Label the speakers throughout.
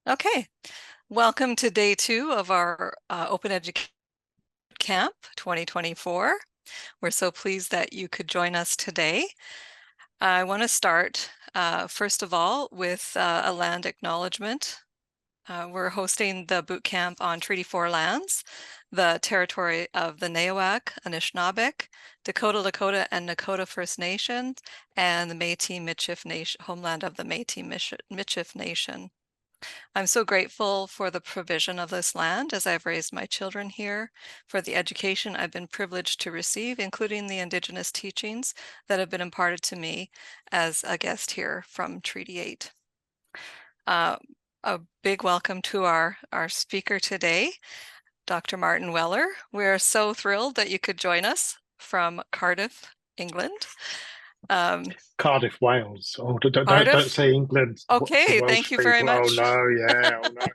Speaker 1: Okay, welcome to day 2 of our Open Education Camp 2024. We're so pleased that you could join us today. I want to start, first of all, with a land acknowledgement. We're hosting the boot camp on Treaty 4 lands, the territory of the Nayoak, Anishinaabeg, Dakota, and Nakota First Nations, and the Métis-Michif Nation, homeland of the Métis-Michif Nation. I'm so grateful for the provision of this land as I've raised my children here, for the education I've been privileged to receive, including the Indigenous teachings that have been imparted to me as a guest here from Treaty 8. A big welcome to our speaker today, Dr. Martin Weller. We're so thrilled that you could join us from Cardiff, England.
Speaker 2: Cardiff, Wales. Oh, don't
Speaker 1: Cardiff?
Speaker 2: say England to
Speaker 1: Okay,
Speaker 2: Welsh
Speaker 1: thank you very
Speaker 2: people. Oh
Speaker 1: much.
Speaker 2: no, yeah, oh no.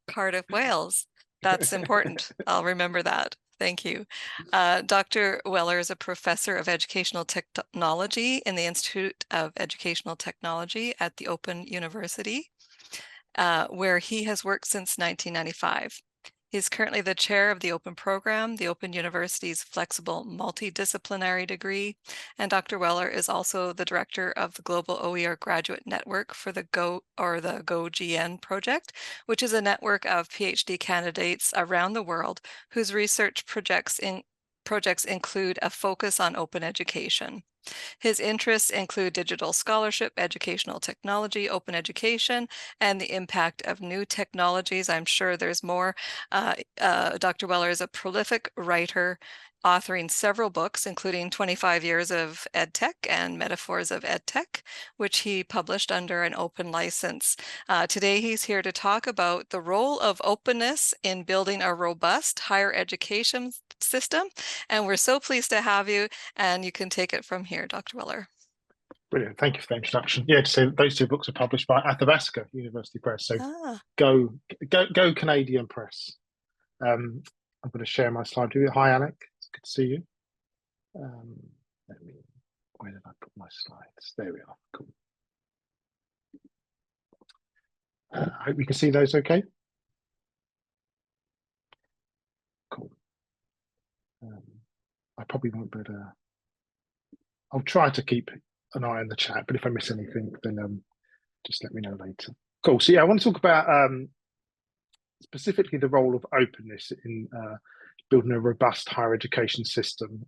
Speaker 1: Cardiff, Wales. That's important. I'll remember that. Thank you. Dr. Weller is a professor of educational technology in the Institute of Educational Technology at the Open University, where he has worked since 1995. He's currently the chair of the Open Program, the Open University's flexible multidisciplinary degree, and Dr. Weller is also the director of the Global OER Graduate Network for the GoGN project, which is a network of PhD candidates around the world whose research projects include a focus on open education. His interests include digital scholarship, educational technology, open education, and the impact of new technologies. I'm sure there's more. Dr. Weller is a prolific writer, authoring several books, including 25 Years of EdTech and Metaphors of EdTech, which he published under an open license. Today, he's here to talk about the role of openness in building a robust higher education system. And we're so pleased to have you, and you can take it from here, Dr. Weller.
Speaker 2: Brilliant. Thank you for the introduction. Yeah, to say that those two books are published by Athabasca University Press. So
Speaker 1: Ah.
Speaker 2: go Canadian Press. I'm going to share my slide with you. Hi, Alec. It's good to see you. Where did I put my slides? There we are. Cool. I hope you can see those okay. Cool. I probably won't be able to. I'll try to keep an eye on the chat, but if I miss anything, then just let me know later. Cool. So yeah, I want to talk about specifically the role of openness in building a robust higher education system.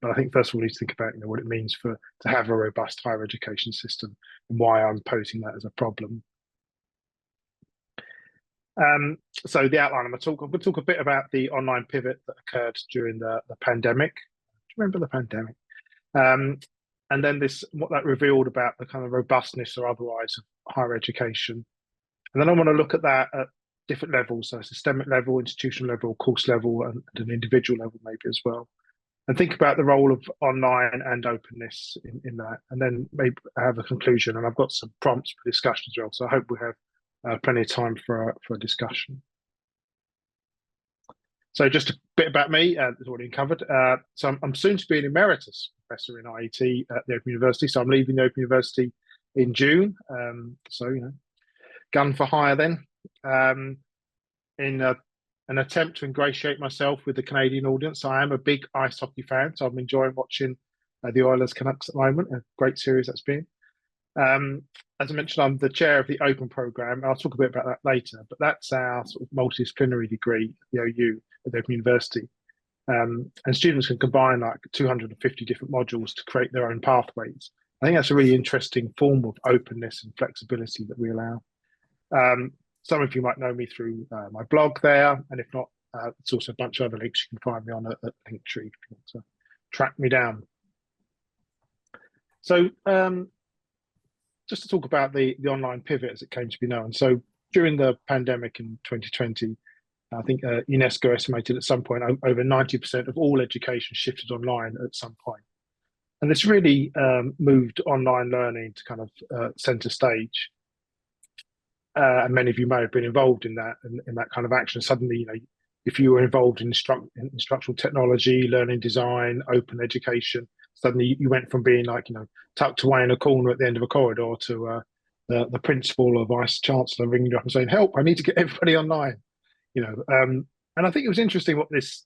Speaker 2: But I think first of all, we need to think about what it means to have a robust higher education system and why I'm posing that as a problem. So the outline I'm going to talk a bit about the online pivot that occurred during the pandemic. Do you remember the pandemic? And then what that revealed about the kind of robustness or otherwise of higher education. And then I want to look at that at different levels, so systemic level, institutional level, course level, and an individual level maybe as well. And think about the role of online and openness in that. And then maybe have a conclusion. And I've got some prompts for discussion as well. So I hope we have plenty of time for a discussion. So just a bit about me, it's already covered. So I'm soon to be an emeritus professor in IET at the Open University. So I'm leaving the Open University in June. So, gun for hire then. In an attempt to ingratiate myself with the Canadian audience, I am a big ice hockey fan. So I'm enjoying watching the Oilers Canucks at the moment. A great series that's been. As I mentioned, I'm the chair of the Open Program. I'll talk a bit about that later, but that's our sort of multidisciplinary degree at the OU at the Open University. And students can combine like 250 different modules to create their own pathways. I think that's a really interesting form of openness and flexibility that we allow. Some of you might know me through my blog there, and if not, it's also a bunch of other links you can find me on at Linktree if you want to track me down. So just to talk about the online pivot as it came to be known. So during the pandemic in 2020, I think UNESCO estimated at some point over 90% of all education shifted online at some point. And this really moved online learning to kind of center stage. And many of you may have been involved in that kind of action. Suddenly, if you were involved in instructional technology, learning design, open education, suddenly you went from being like, tucked away in a corner at the end of a corridor to the principal or vice chancellor ringing you up and saying, "Help! I need to get everybody online." And I think it was interesting what this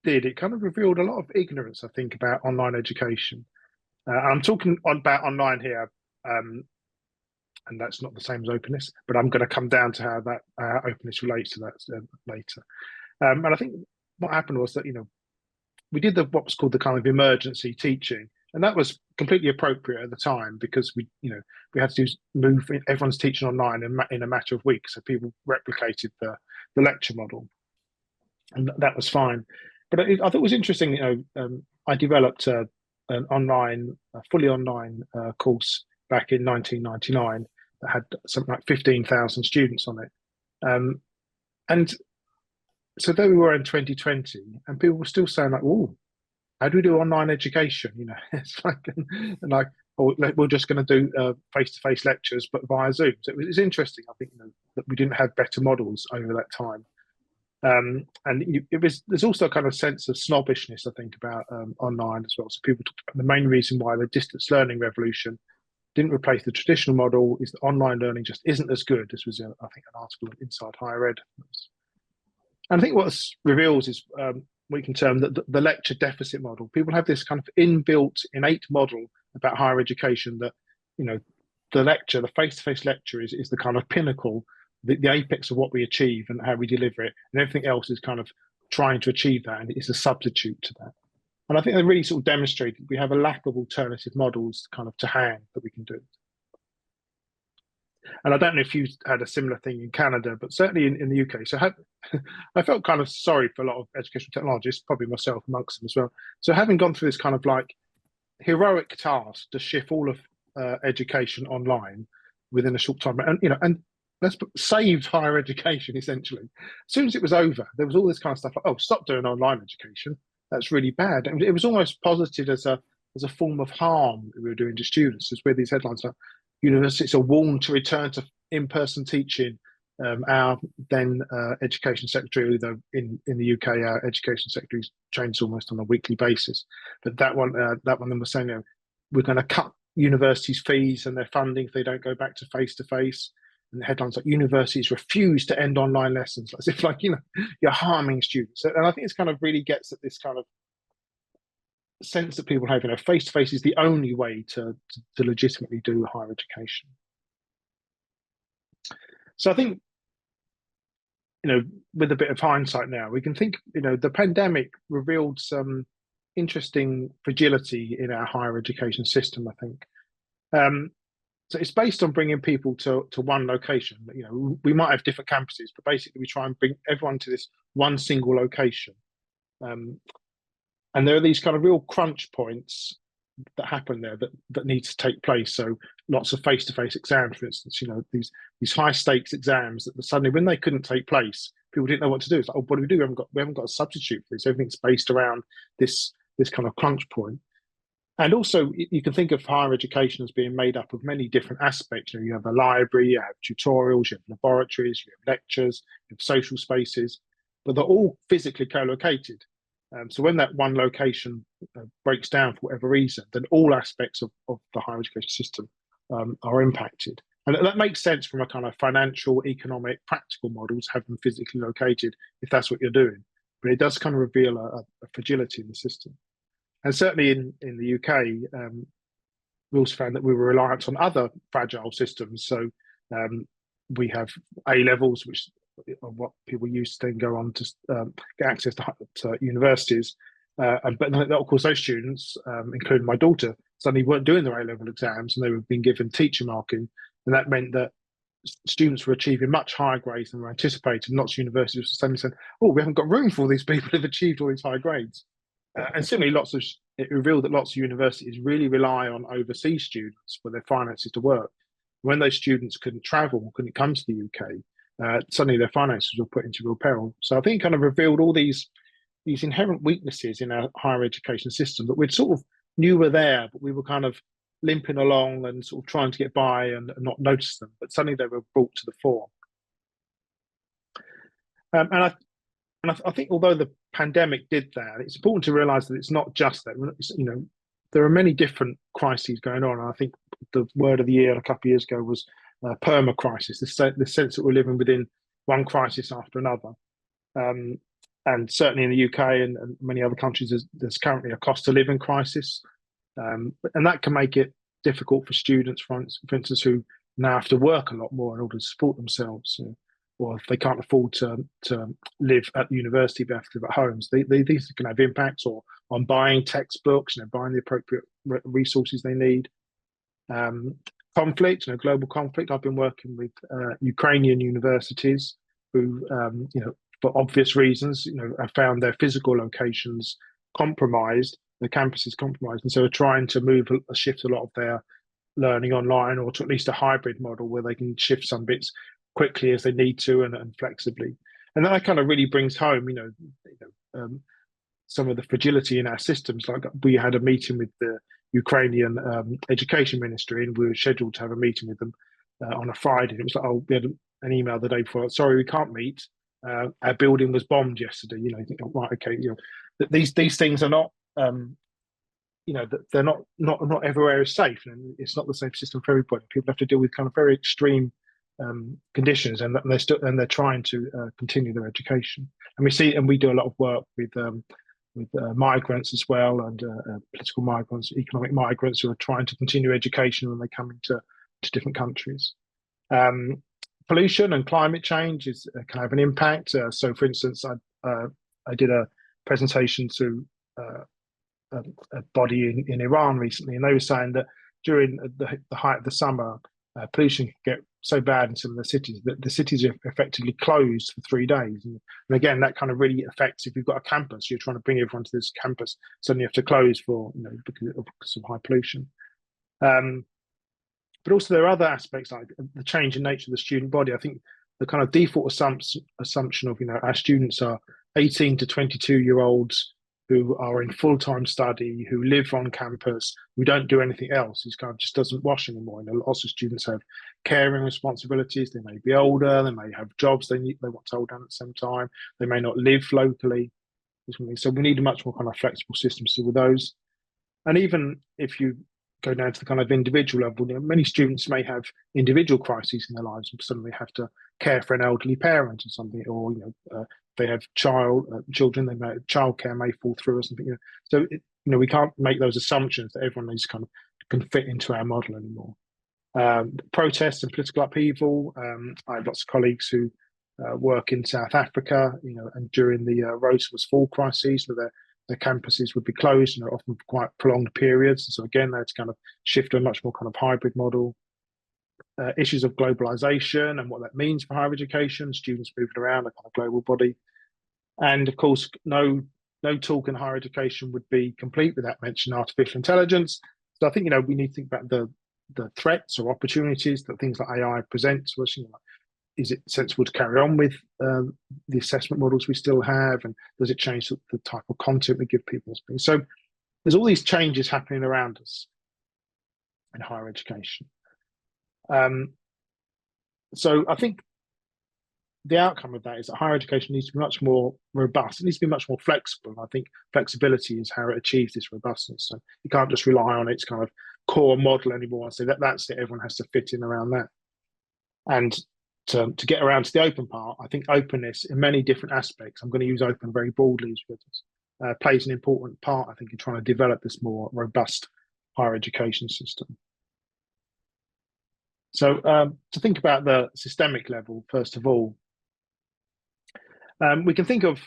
Speaker 2: did. It kind of revealed a lot of ignorance, I think, about online education. I'm talking about online here, and that's not the same as openness, but I'm going to come down to how that openness relates to that later. And I think what happened was that we did what was called the kind of emergency teaching, and that was completely appropriate at the time because we had to move everyone's teaching online in a matter of weeks, so people replicated the lecture model, and that was fine. But I thought it was interesting. I developed an fully online course back in 1999 that had something like 15,000 students on it, and so there we were in 2020, and people were still saying like, "Oh, how do we do online education?" It's like, and like, "Oh, we're just going to do face-to-face lectures, but via Zoom." So it's interesting. I think that we didn't have better models over that time, and there's also a kind of sense of snobbishness, I think, about online as well. So people talked about the main reason why the distance learning revolution didn't replace the traditional model is that online learning just isn't as good. This was, I think, an article in Inside Higher Ed. And I think what this reveals is we can term the lecture deficit model. People have this kind of inbuilt, innate model about higher education that, the lecture, the face-to-face lecture is the kind of pinnacle, the apex of what we achieve and how we deliver it. And everything else is kind of trying to achieve that, and it's a substitute to that. And I think they really sort of demonstrated we have a lack of alternative models kind of to hand that we can do. And I don't know if you had a similar thing in Canada, but certainly in the UK. So I felt kind of sorry for a lot of educational technologists, probably myself amongst them as well. So having gone through this kind of like heroic task to shift all of education online within a short time, and let's saved higher education essentially. As soon as it was over, there was all this kind of stuff like, "Oh, stop doing online education. That's really bad." And it was almost posited as a form of harm that we were doing to students. As where these headlines are, universities are warned to return to in-person teaching. Our then education secretary, though in the UK, our education secretary changes almost on a weekly basis. But that one was saying, we're going to cut universities' fees and their funding if they don't go back to face-to-face. And the headlines like universities refuse to end online lessons, as if you're harming students. And I think this kind of really gets at this kind of sense that people have, face-to-face is the only way to legitimately do higher education. So I think, with a bit of hindsight now, we can think, the pandemic revealed some interesting fragility in our higher education system, I think. So it's based on bringing people to one location. We might have different campuses, but basically we try and bring everyone to this one single location. And there are these kind of real crunch points that happen there that need to take place. So lots of face-to-face exams, for instance, these high stakes exams that suddenly when they couldn't take place, people didn't know what to do. It's like, "Oh, what do we do? We haven't got a substitute for this." Everything's based around this kind of crunch point. And also you can think of higher education as being made up of many different aspects. You have a library, you have tutorials, you have laboratories, you have lectures, you have social spaces, but they're all physically co-located. So when that one location breaks down for whatever reason, then all aspects of the higher education system are impacted. And that makes sense from a kind of financial, economic, practical models, have them physically located if that's what you're doing. But it does kind of reveal a fragility in the system. And certainly in the UK, we also found that we were reliant on other fragile systems. So we have A levels, which are what people use to then go on to get access to universities. But then, of course, those students, including my daughter, suddenly weren't doing their A level exams and they were being given teacher marking. And that meant that students were achieving much higher grades than were anticipated. Lots of universities were suddenly saying, "Oh, we haven't got room for all these people who've achieved all these high grades." And similarly, it revealed that lots of universities really rely on overseas students for their finances to work. When those students couldn't travel, couldn't come to the UK, suddenly their finances were put into real peril. So I think it kind of revealed all these inherent weaknesses in our higher education system that we'd sort of knew were there, but we were kind of limping along and sort of trying to get by and not notice them. But suddenly they were brought to the fore. And I think although the pandemic did that, it's important to realise that it's not just that. there are many different crises going on. And I think the word of the year a couple of years ago was perma crisis, the sense that we're living within one crisis after another. And certainly in the UK and many other countries, there's currently a cost of living crisis. And that can make it difficult for students, for instance, who now have to work a lot more in order to support themselves. Or if they can't afford to live at the university, they have to live at home. So these can have impacts or on buying textbooks, buying the appropriate resources they need. Conflict, global conflict. I've been working with Ukrainian universities who, for obvious reasons, have found their physical locations compromised, the campuses compromised, and so are trying to shift a lot of their learning online, or to at least a hybrid model where they can shift some bits quickly as they need to and flexibly. And that kind of really brings home, some of the fragility in our systems. Like we had a meeting with the Ukrainian education ministry, and we were scheduled to have a meeting with them on a Friday. It was like, we had an email the day before. Sorry, we can't meet. Our building was bombed yesterday. You think, right, okay, these things are not. They're not everywhere is safe, and it's not the same system for everybody. People have to deal with kind of very extreme conditions, and they're trying to continue their education. And we do a lot of work with migrants as well, and political migrants, economic migrants who are trying to continue education when they come into different countries. Pollution and climate change can have an impact. So, for instance, I did a presentation to a body in Iran recently, and they were saying that during the height of the summer, pollution can get so bad in some of the cities that the cities are effectively closed for 3 days. And again, that kind of really affects, if you've got a campus, you're trying to bring everyone to this campus, suddenly you have to close for, because of high pollution. But also there are other aspects like the change in nature of the student body. I think the kind of default assumption of, our students are 18 to 22-year-olds who are in full-time study, who live on campus, who don't do anything else. He kind of just doesn't wash anymore. Lots of students have caring responsibilities. They may be older. They may have jobs they want to hold down at the same time. They may not live locally. So we need a much more kind of flexible system to deal with those. And even if you go down to the kind of individual level, many students may have individual crises in their lives and suddenly have to care for an elderly parent or something, or they have children, childcare may fall through or something. So we can't make those assumptions that everyone is kind of can fit into our model anymore. Protests and political upheaval. I have lots of colleagues who work in South Africa, and during the Rose was Fall crises, so their campuses would be closed, often for quite prolonged periods. So again, they had to kind of shift to a much more kind of hybrid model. Issues of globalization and what that means for higher education, students moving around a kind of global body. And of course, no talk in higher education would be complete without mentioning artificial intelligence. So I think, we need to think about the threats or opportunities that things like AI present to us. Is it sensible to carry on with the assessment models we still have? And does it change the type of content we give people? So there's all these changes happening around us in higher education. So I think the outcome of that is that higher education needs to be much more robust. It needs to be much more flexible. And I think flexibility is how it achieves this robustness. So you can't just rely on its kind of core model anymore and say that's it, everyone has to fit in around that. And to get around to the open part, I think openness in many different aspects, I'm going to use open very broadly, plays an important part, I think, in trying to develop this more robust higher education system. So to think about the systemic level, first of all, we can think of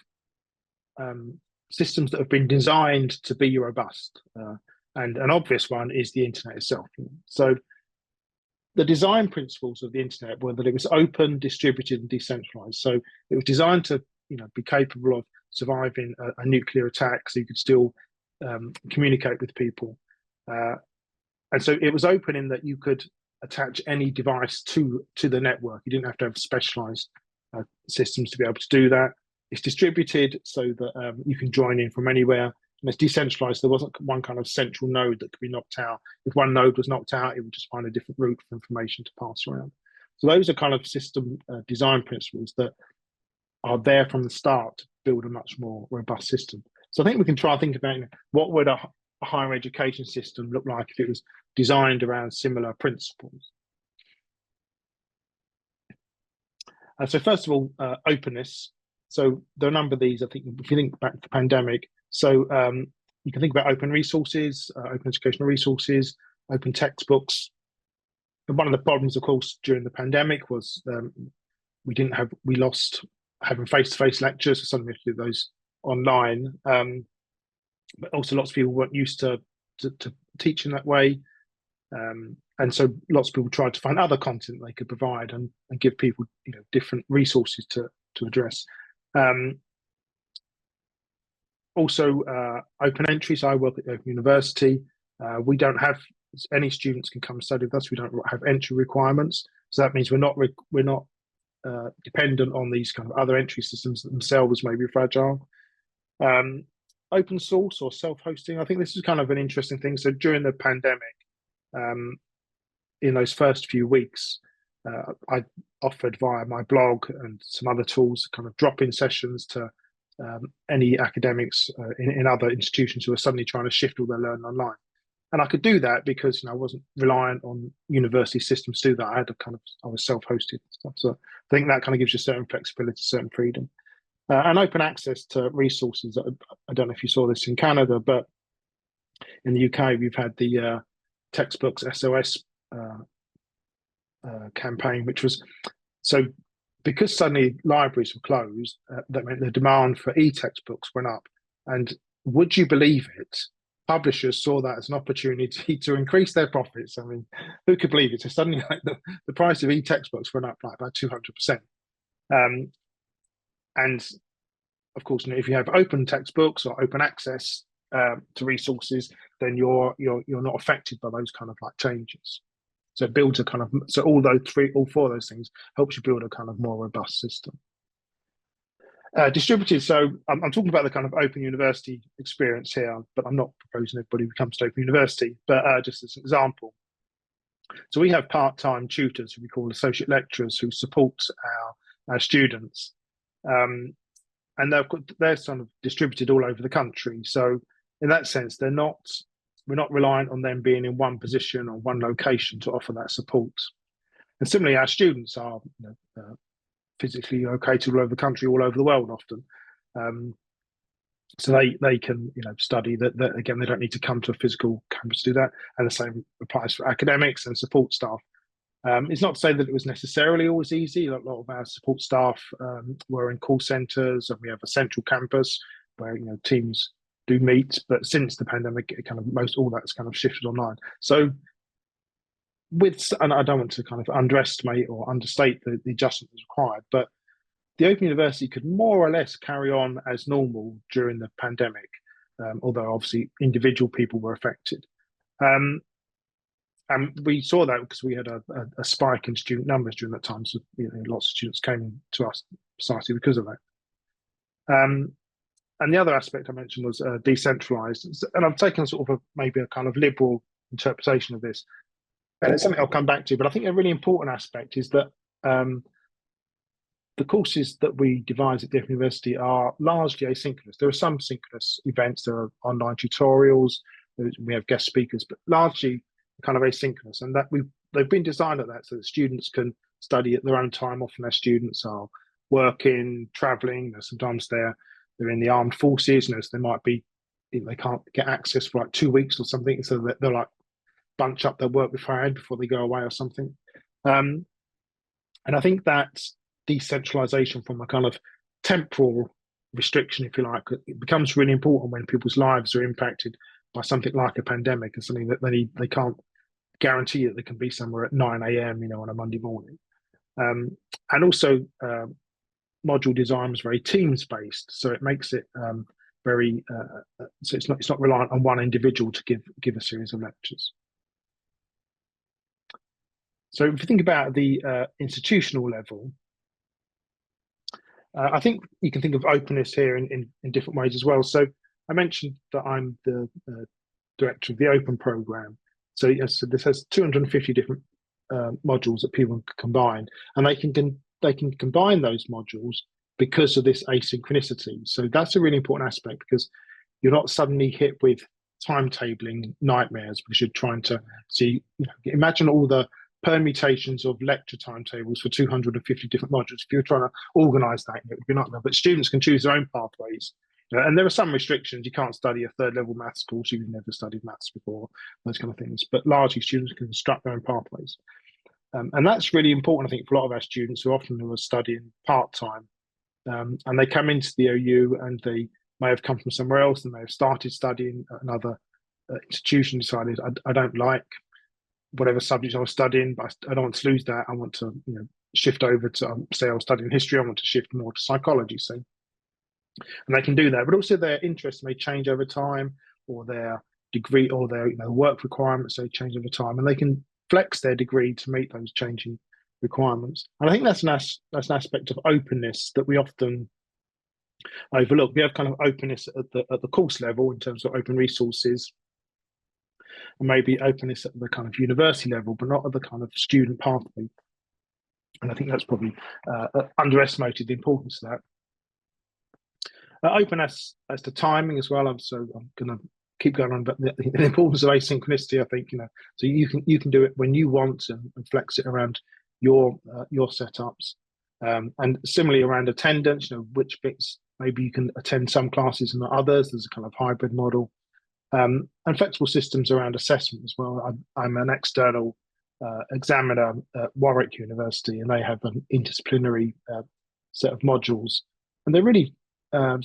Speaker 2: systems that have been designed to be robust. And an obvious one is the internet itself. So the design principles of the internet were that it was open, distributed, and decentralized. So it was designed to be capable of surviving a nuclear attack, so you could still communicate with people. And so it was open in that you could attach any device to the network. You didn't have to have specialized systems to be able to do that. It's distributed so that you can join in from anywhere. And it's decentralized. There wasn't one kind of central node that could be knocked out. If one node was knocked out, it would just find a different route for information to pass around. So those are kind of system design principles that are there from the start to build a much more robust system. So I think we can try and think about what would a a higher education system look like if it was designed around similar principles? So first of all, openness. So there are a number of these, I think, if you think back to the pandemic. So you can think about open resources, open educational resources, open textbooks. And one of the problems, of course, during the pandemic was we lost having face-to-face lectures, so suddenly we have to do those online. But also lots of people weren't used to teaching that way. And so lots of people tried to find other content they could provide and give people different resources to address. Also, open entry. So I work at the Open University. We don't have any students can come study with us. We don't have entry requirements. So that means we're not dependent on these kind of other entry systems that themselves may be fragile. Open source or self-hosting. I think this is kind of an interesting thing. So during the pandemic, in those first few weeks, I offered via my blog and some other tools kind of drop-in sessions to any academics in other institutions who are suddenly trying to shift all their learning online. And I could do that because I wasn't reliant on university systems to do that. I was self-hosted and stuff. So I think that kind of gives you certain flexibility, certain freedom, and open access to resources. I don't know if you saw this in Canada, but in the UK we've had the textbooks SOS campaign, which was so because suddenly libraries were closed. That meant the demand for e-textbooks went up, and would you believe it? Publishers saw that as an opportunity to increase their profits. I mean, who could believe it? So suddenly, like the price of e-textbooks went up like about 200%. And of course, if you have open textbooks or open access to resources, then you're not affected by those kind of like changes. So it builds a kind of all four of those things helps you build a kind of more robust system. Distributed. So I'm talking about the kind of open university experience here, but I'm not proposing everybody comes to open university, but just as an example. So we have part-time tutors who we call associate lecturers who support our students. And they're sort of distributed all over the country. So in that sense, we're not reliant on them being in one position or one location to offer that support. And similarly, our students are physically located all over the country, all over the world often. So they can study that again, they don't need to come to a physical campus to do that. And the same applies for academics and support staff. It's not to say that it was necessarily always easy. A lot of our support staff were in call centres, and we have a central campus where teams do meet. But since the pandemic, it kind of all that's kind of shifted online. So and I don't want to kind of underestimate or understate the adjustment that's required, but the Open University could more or less carry on as normal during the pandemic, although obviously individual people were affected. And we saw that because we had a spike in student numbers during that time. So lots of students came to us precisely because of that. And the other aspect I mentioned was decentralized. And I've taken sort of maybe a kind of liberal interpretation of this. And it's something I'll come back to, but I think a really important aspect is that the courses that we devise at the University are largely asynchronous. There are some synchronous events, there are online tutorials, we have guest speakers, but largely kind of asynchronous. And that they've been designed at that so that students can study at their own time. Often their students are working, traveling, sometimes they're in the armed forces, so they might be, they can't get access for like 2 weeks or something, so they're like bunch up their work beforehand before they go away or something. And I think that decentralization from a kind of temporal restriction, if you like, it becomes really important when people's lives are impacted by something like a pandemic and something that they can't guarantee that they can be somewhere at 9 a.m. on a Monday morning. And also module design is very teams based, so it makes it very so it's not reliant on one individual to give a series of lectures. So if you think about the institutional level, I think you can think of openness here in different ways as well. So I mentioned that I'm the director of the Open program. So this has 250 different modules that people can combine, and they can combine those modules because of this asynchronicity. So that's a really important aspect, because you're not suddenly hit with timetabling nightmares because you're trying to see, imagine all the permutations of lecture timetables for 250 different modules. If you're trying to organize that, it would be nightmare. But students can choose their own pathways. And there are some restrictions. You can't study a third level maths course if you've never studied maths before, those kind of things. But largely, students can construct their own pathways. And that's really important, I think, for a lot of our students who are studying part-time. And they come into the OU and they may have come from somewhere else and they have started studying at another institution, decided, I don't like whatever subject I was studying, but I don't want to lose that. I want to, shift over to, say I was studying history, I want to shift more to psychology, say. And they can do that, but also their interests may change over time, or their degree or their work requirements may change over time, and they can flex their degree to meet those changing requirements. And I think that's an aspect of openness that we often overlook. We have kind of openness at the course level in terms of open resources, and maybe openness at the kind of university level, but not at the kind of student pathway. And I think that's probably underestimated the importance of that. Open as to timing as well. So I'm going to keep going on, but the importance of asynchronicity, I think, so you can do it when you want and flex it around your setups, and similarly around attendance. Which bits maybe you can attend some classes and not others. There's a kind of hybrid model, and flexible systems around assessment as well. I'm an external examiner at Warwick University, and they have an interdisciplinary set of modules, and they're really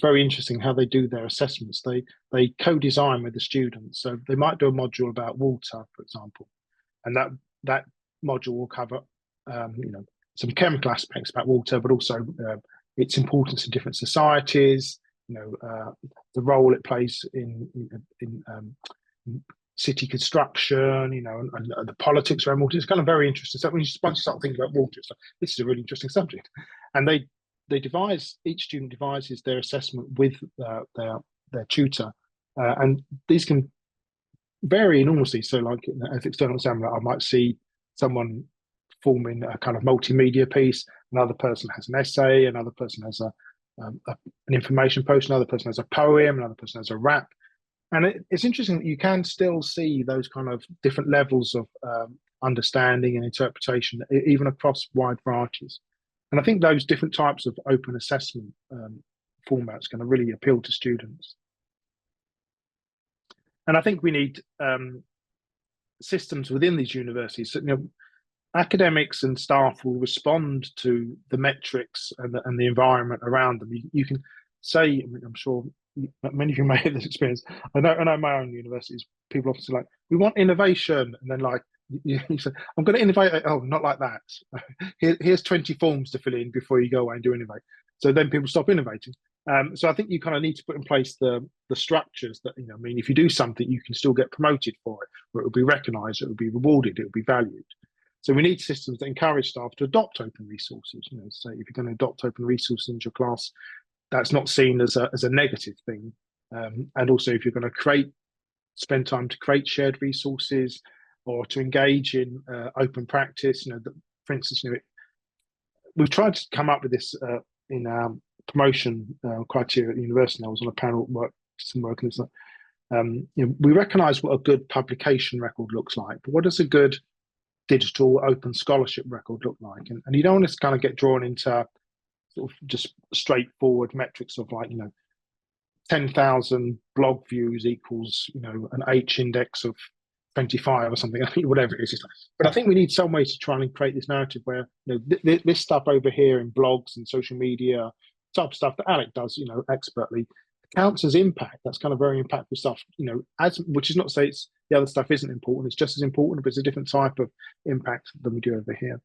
Speaker 2: very interesting how they do their assessments. They co-design with the students, so they might do a module about water, for example, and that module will cover some chemical aspects about water, but also its importance in different societies. The role it plays in city construction, and the politics around water. It's kind of very interesting. So when you start thinking about water, it's like, this is a really interesting subject, and each student devises their assessment with their tutor, and these can vary enormously. So, like as external examiner, I might see someone forming a kind of multimedia piece. Another person has an essay. Another person has an information post. Another person has a poem. Another person has a rap. And it's interesting that you can still see those kind of different levels of understanding and interpretation, even across wide varieties. And I think those different types of open assessment formats can really appeal to students. And I think we need systems within these universities. So, academics and staff will respond to the metrics and the environment around them. You can say, I'm sure many of you may have this experience. I know my own universities, people often say, like, we want innovation, and then like you say, I'm going to innovate. Oh, not like that. Here's 20 forms to fill in before you go away and do innovate. So then people stop innovating. So I think you kind of need to put in place the structures that, if you do something, you can still get promoted for it, or it will be recognised, it will be rewarded, it will be valued. So we need systems that encourage staff to adopt open resources. So if you're going to adopt open resources into your class, that's not seen as a negative thing. And also, if you're going to spend time to create shared resources or to engage in open practice, for instance, we've tried to come up with this in our promotion criteria at the university. I was on a panel working. We recognise what a good publication record looks like, but what does a good digital open scholarship record look like? And you don't want to kind of get drawn into sort of just straightforward metrics of like 10,000 blog views equals an H index of 25 or something, whatever it is. But I think we need some way to try and create this narrative where this stuff over here in blogs and social media type stuff that Alec does expertly counts as impact. That's kind of very impactful stuff, which is not to say the other stuff isn't important. It's just as important, but it's a different type of impact than we do over here.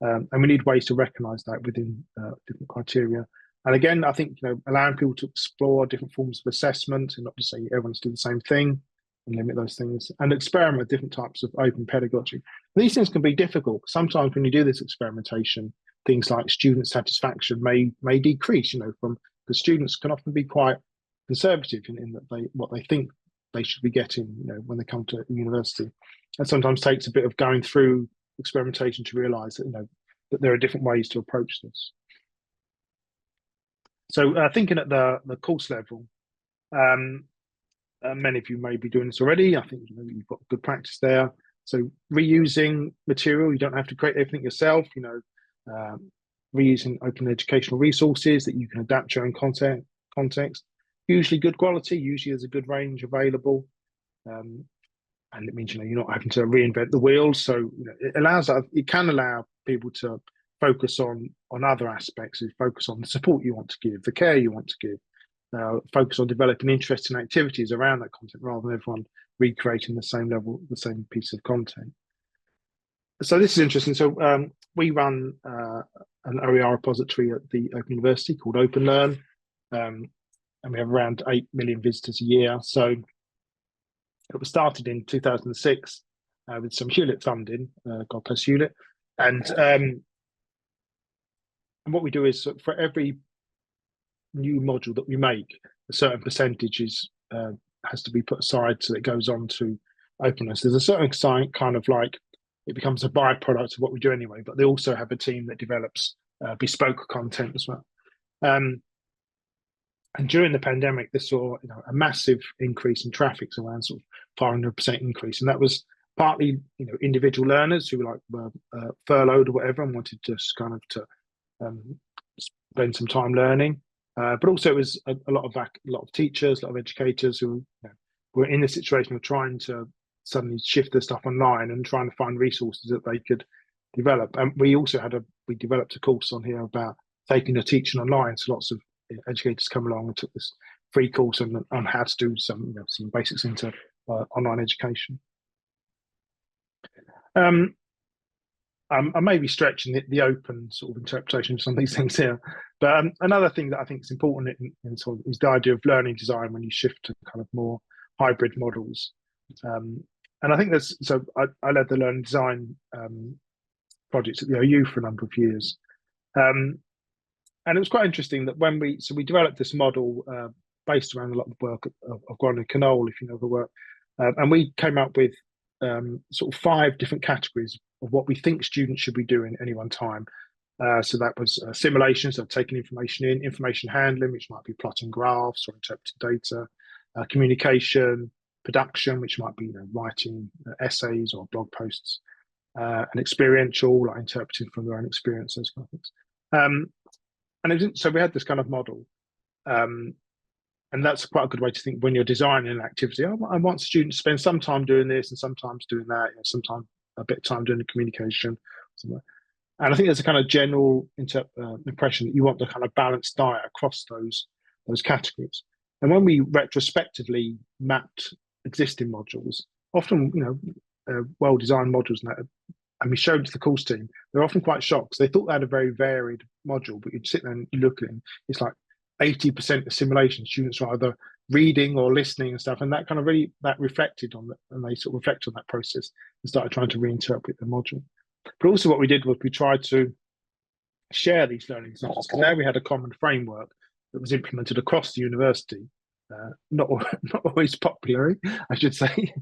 Speaker 2: And we need ways to recognise that within different criteria. And again, I think allowing people to explore different forms of assessment and not to say everyone's do the same thing and limit those things, and experiment with different types of open pedagogy. These things can be difficult. Sometimes when you do this experimentation, things like student satisfaction may decrease. From the students can often be quite conservative in that what they think they should be getting when they come to university. And sometimes takes a bit of going through experimentation to realise that that there are different ways to approach this. So thinking at the course level, Many of you may be doing this already. I think you've got good practice there. So reusing material, you don't have to create everything yourself. Reusing open educational resources that you can adapt your own context. Usually good quality. Usually there's a good range available, and it means you're not having to reinvent the wheel. So it can allow people to focus on other aspects. Focus on the support you want to give, the care you want to give. Focus on developing interesting activities around that content rather than everyone recreating the same piece of content. So this is interesting. So we run an OER repository at the Open University called Open Learn, and we have around 8 million visitors a year. So it was started in 2006 with some Hewlett funding, God bless Hewlett, and what we do is for every new module that we make, a certain percentage has to be put aside so it goes on to openness. There's a certain kind of like it becomes a byproduct of what we do anyway, but they also have a team that develops bespoke content as well. And during the pandemic, they saw a massive increase in traffic, so around sort of 500% increase, and that was partly individual learners who were furloughed or whatever and wanted just kind of to spend some time learning. But also it was a lot of teachers, a lot of educators who were in the situation of trying to suddenly shift their stuff online and trying to find resources that they could develop. And we also we developed a course on here about taking your teaching online. So lots of educators come along and took this free course on how to do some basics into online education. I may be stretching the open sort of interpretation of some of these things here, but another thing that I think is important is the idea of learning design when you shift to kind of more hybrid models. And I think I led the learning design project at the OU for a number of years. And it was quite interesting that we developed this model based around a lot of the work of Gagnon and Knoll, if you know the work, and we came up with sort of 5 different categories of what we think students should be doing at any one time. So that was simulations of taking information in, information handling, which might be plotting graphs or interpreting data, communication, production, which might be writing essays or blog posts, and experiential, like interpreting from their own experience, those kind of things. So we had this kind of model, and that's quite a good way to think when you're designing an activity. I want students to spend some time doing this and sometimes doing that, sometimes a bit of time doing the communication. And I think there's a kind of general impression that you want the kind of balanced diet across those categories. And when we retrospectively mapped existing modules, often well-designed modules, and we showed to the course team, they're often quite shocked because they thought they had a very varied module, but you'd sit there and you look at it, it's like 80% of simulation students are either reading or listening and stuff, and that kind of really reflected on that, and they sort of reflected on that process and started trying to reinterpret the module. But also what we did was we tried to share these learning designs, because now we had a common framework that was implemented across the university. Not always popularly, I should say.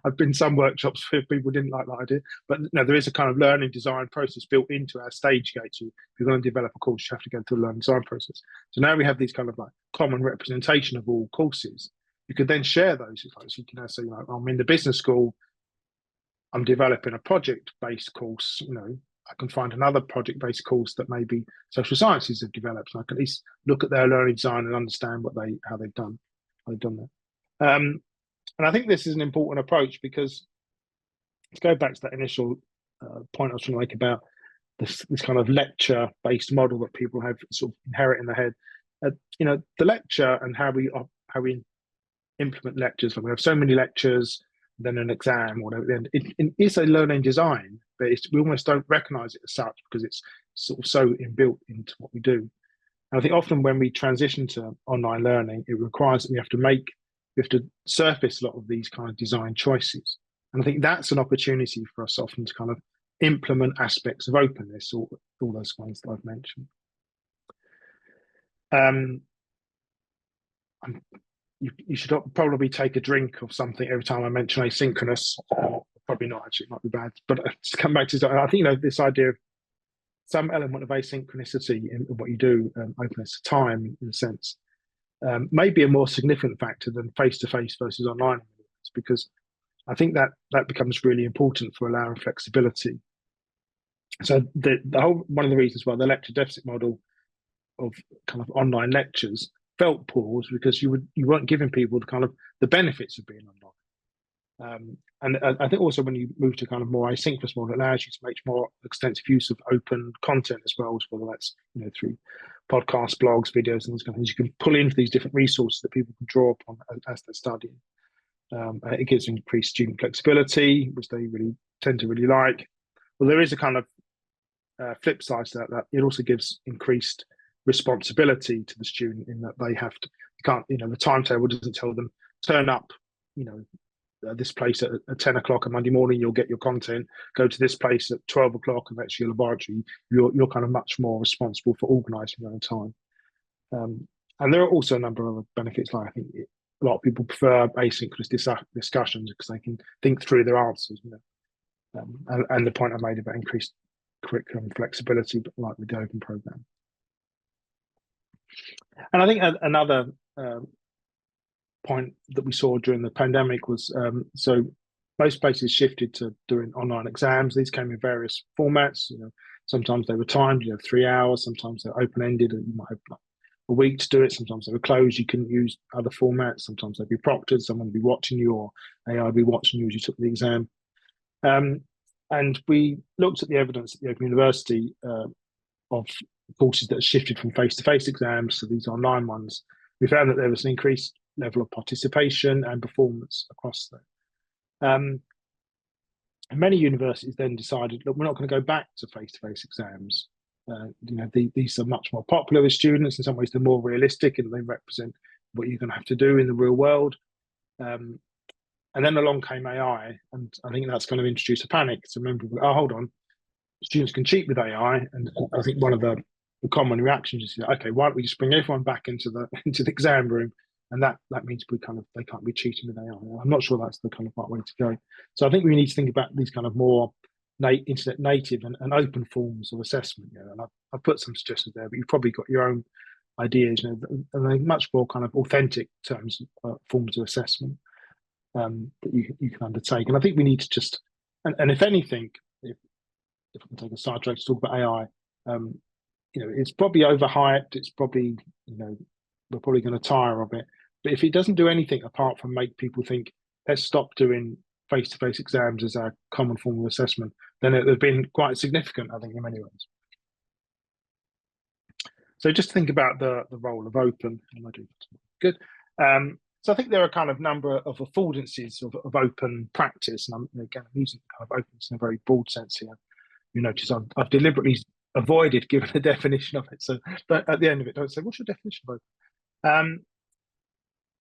Speaker 2: I've been some workshops where people didn't like that idea, but there is a kind of learning design process built into our stage gates. If you're going to develop a course, you have to go through a learning design process. So now we have these kind of like common representation of all courses. You could then share those. So you can say, I'm in the business school, I'm developing a project-based course. I can find another project-based course that maybe social sciences have developed, and I can at least look at their learning design and understand how they've done that. And I think this is an important approach, because let's go back to that initial point I was trying to make about this kind of lecture-based model that people have sort of inherit in their head. The lecture and how we implement lectures. Like we have so many lectures, then an exam, or whatever. It is a learning design, but we almost don't recognize it as such because it's sort of so inbuilt into what we do. And I think often when we transition to online learning, it requires that we have to surface a lot of these kind of design choices. And I think that's an opportunity for us often to kind of implement aspects of openness, or all those ones that I've mentioned. You should probably take a drink of something every time I mention asynchronous. Probably not, actually, it might be bad. But to come back to that, I think this idea of some element of asynchronicity in what you do, openness to time, in a sense. may be a more significant factor than face-to-face versus online, because I think that becomes really important for allowing flexibility. So the whole one of the reasons why the lecture deficit model of kind of online lectures felt poor was because you weren't giving people the kind of the benefits of being online. And I think also when you move to kind of more asynchronous model, it allows you to make more extensive use of open content as well, whether that's through podcasts, blogs, videos, and these kind of things. You can pull into these different resources that people can draw upon as they're studying. It gives increased student flexibility, which they really tend to really like. Well, there is a kind of flip side to that it also gives increased responsibility to the student in that they have to, the timetable doesn't tell them turn up, this place at 10 o'clock on Monday morning, you'll get your content, go to this place at 12 o'clock and that's your laboratory. You're kind of much more responsible for organising your own time. And there are also a number of other benefits, like I think a lot of people prefer asynchronous discussions because they can think through their answers. And the point I made about increased curriculum flexibility, but like with the open program. And I think another point that we saw during the pandemic was so most places shifted to doing online exams. These came in various formats. Sometimes they were timed, 3 hours. Sometimes they're open-ended, and you might have like a week to do it. Sometimes they were closed. You couldn't use other formats. Sometimes they'd be proctored. Someone would be watching you, or AI would be watching you as you took the exam. And we looked at the evidence at the Open University of courses that shifted from face-to-face exams to these online ones. We found that there was an increased level of participation and performance across them. And many universities then decided, look, we're not going to go back to face-to-face exams. These are much more popular with students. In some ways, they're more realistic and they represent what you're going to have to do in the real world. And then along came AI, and I think that's kind of introduced a panic. So remember, hold on, students can cheat with AI, and I think one of the common reactions is, okay, why don't we just bring everyone back into the exam room, and that means they can't be cheating with AI. I'm not sure that's the kind of right way to go. So I think we need to think about these kind of more internet native and open forms of assessment. And I've put some suggestions there, but you've probably got your own ideas. And they're much more kind of authentic terms, forms of assessment that you can undertake. And I think we need to just, and if anything, if we can take a sidetrack to talk about AI, it's probably overhyped. It's probably, we're probably going to tire of it. But if it doesn't do anything apart from make people think, let's stop doing face-to-face exams as our common form of assessment, then it has been quite significant, I think, in many ways. So just think about the role of open. Good. So I think there are kind of number of affordances of open practice, and I'm using kind of openness in a very broad sense here. You notice I've deliberately avoided giving a definition of it. So at the end of it, don't say, what's your definition of open?